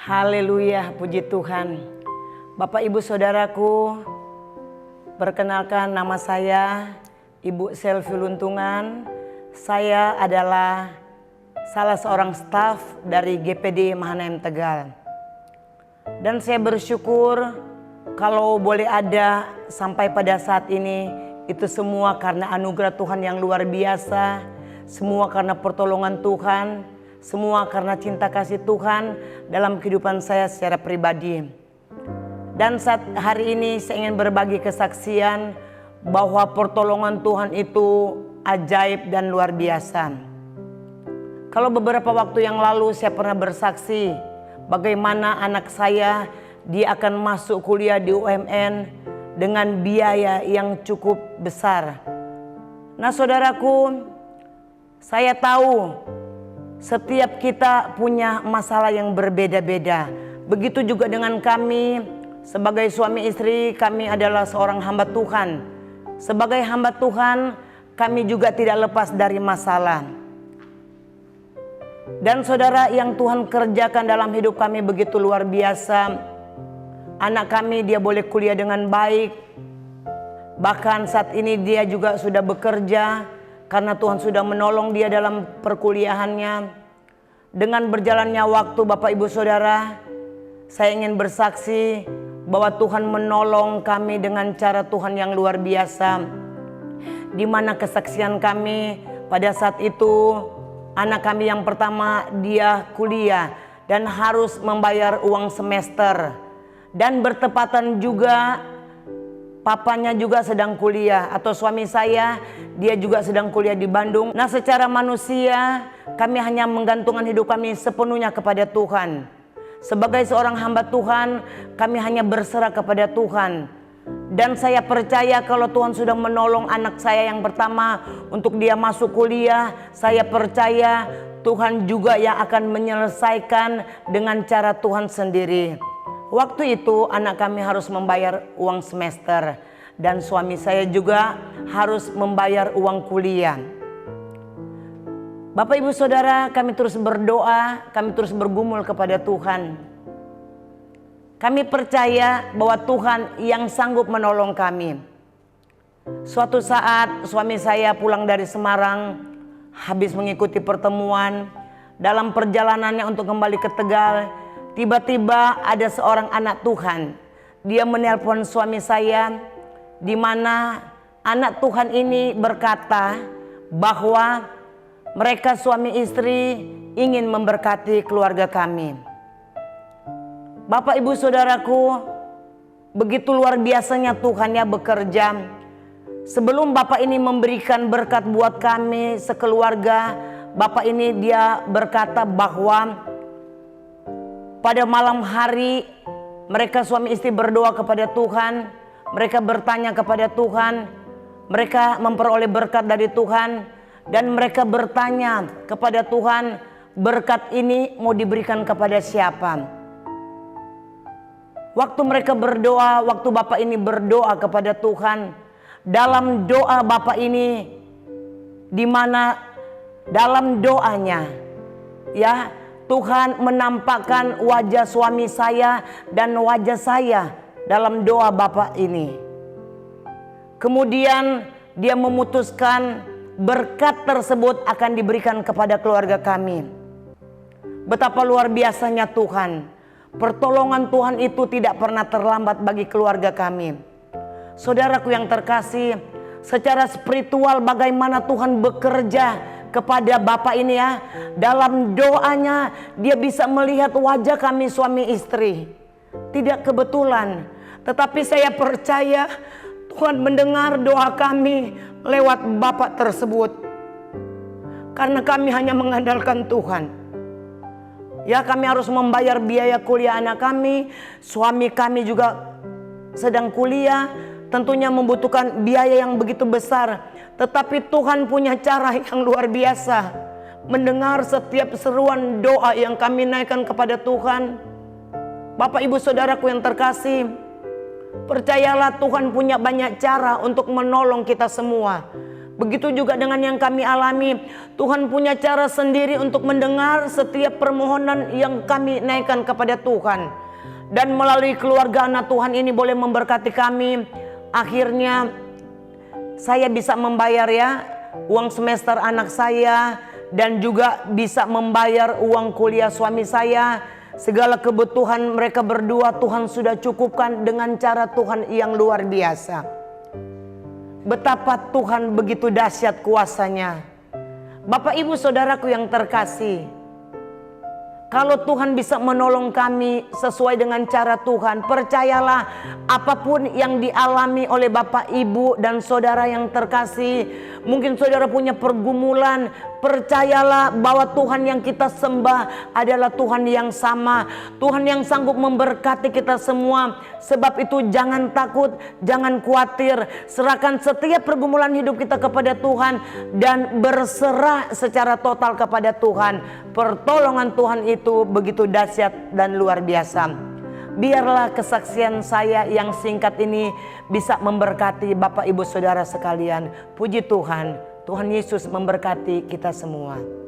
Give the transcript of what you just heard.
Haleluya, puji Tuhan. Bapak Ibu Saudaraku, perkenalkan nama saya Ibu Selvi Luntungan. Saya adalah salah seorang staf dari GPD Mahanaim Tegal. Dan saya bersyukur kalau boleh ada sampai pada saat ini, itu semua karena anugerah Tuhan yang luar biasa, semua karena pertolongan Tuhan, semua karena cinta kasih Tuhan dalam kehidupan saya secara pribadi. Dan saat hari ini saya ingin berbagi kesaksian bahwa pertolongan Tuhan itu ajaib dan luar biasa. Kalau beberapa waktu yang lalu saya pernah bersaksi bagaimana anak saya dia akan masuk kuliah di UMN dengan biaya yang cukup besar. Nah saudaraku, saya tahu setiap kita punya masalah yang berbeda-beda. Begitu juga dengan kami sebagai suami istri, kami adalah seorang hamba Tuhan. Sebagai hamba Tuhan, kami juga tidak lepas dari masalah. Dan saudara, yang Tuhan kerjakan dalam hidup kami begitu luar biasa. Anak kami dia boleh kuliah dengan baik. Bahkan saat ini dia juga sudah bekerja karena Tuhan sudah menolong dia dalam perkuliahannya. Dengan berjalannya waktu Bapak Ibu Saudara, saya ingin bersaksi bahwa Tuhan menolong kami dengan cara Tuhan yang luar biasa. Di mana kesaksian kami pada saat itu, anak kami yang pertama dia kuliah dan harus membayar uang semester. Dan bertepatan juga papanya juga sedang kuliah, atau suami saya dia juga sedang kuliah di Bandung. Nah secara manusia kami hanya menggantungkan hidup kami sepenuhnya kepada Tuhan. Sebagai seorang hamba Tuhan, kami hanya berserah kepada Tuhan. Dan saya percaya kalau Tuhan sudah menolong anak saya yang pertama untuk dia masuk kuliah, saya percaya Tuhan juga yang akan menyelesaikan dengan cara Tuhan sendiri. Waktu itu anak kami harus membayar uang semester dan suami saya juga harus membayar uang kuliah. Bapak Ibu Saudara, kami terus berdoa, kami terus bergumul kepada Tuhan. Kami percaya bahwa Tuhan yang sanggup menolong kami. Suatu saat suami saya pulang dari Semarang, habis mengikuti pertemuan. Dalam perjalanannya untuk kembali ke Tegal, tiba-tiba ada seorang anak Tuhan. Dia menelpon suami saya, di mana anak Tuhan ini berkata bahwa mereka suami istri ingin memberkati keluarga kami. Bapak Ibu Saudaraku, begitu luar biasanya Tuhan ya bekerja. Sebelum Bapak ini memberikan berkat buat kami sekeluarga, Bapak ini dia berkata bahwa pada malam hari mereka suami istri berdoa kepada Tuhan. Mereka bertanya kepada Tuhan. Mereka memperoleh berkat dari Tuhan. Dan mereka bertanya kepada Tuhan, berkat ini mau diberikan kepada siapa? Waktu mereka berdoa, waktu Bapak ini berdoa kepada Tuhan, dalam doa Bapak ini, di mana dalam doanya ya Tuhan menampakkan wajah suami saya dan wajah saya dalam doa Bapak ini. Kemudian dia memutuskan berkat tersebut akan diberikan kepada keluarga kami. Betapa luar biasanya Tuhan. Pertolongan Tuhan itu tidak pernah terlambat bagi keluarga kami. Saudaraku yang terkasih, secara spiritual bagaimana Tuhan bekerja kepada Bapak ini ya. Dalam doanya dia bisa melihat wajah kami suami istri. Tidak kebetulan, tetapi saya percaya Tuhan mendengar doa kami lewat Bapak tersebut. Karena kami hanya mengandalkan Tuhan. Ya, kami harus membayar biaya kuliah anak kami. Suami kami juga sedang kuliah, tentunya membutuhkan biaya yang begitu besar. Tetapi Tuhan punya cara yang luar biasa, mendengar setiap seruan doa yang kami naikkan kepada Tuhan. Bapak Ibu Saudaraku yang terkasih, percayalah Tuhan punya banyak cara untuk menolong kita semua. Begitu juga dengan yang kami alami. Tuhan punya cara sendiri untuk mendengar setiap permohonan yang kami naikkan kepada Tuhan. Dan melalui keluarga anak Tuhan ini boleh memberkati kami. Akhirnya saya bisa membayar ya uang semester anak saya, dan juga bisa membayar uang kuliah suami saya. Segala kebutuhan mereka berdua Tuhan sudah cukupkan dengan cara Tuhan yang luar biasa. Betapa Tuhan begitu dahsyat kuasanya. Bapak ibu saudaraku yang terkasih, kalau Tuhan bisa menolong kami sesuai dengan cara Tuhan, percayalah apapun yang dialami oleh Bapak Ibu dan saudara yang terkasih, mungkin saudara punya pergumulan, percayalah bahwa Tuhan yang kita sembah adalah Tuhan yang sama, Tuhan yang sanggup memberkati kita semua. Sebab itu jangan takut, jangan khawatir, serahkan setiap pergumulan hidup kita kepada Tuhan dan berserah secara total kepada Tuhan. Pertolongan Tuhan itu begitu dahsyat dan luar biasa. Biarlah kesaksian saya yang singkat ini bisa memberkati Bapak Ibu Saudara sekalian. Puji Tuhan, Tuhan Yesus memberkati kita semua.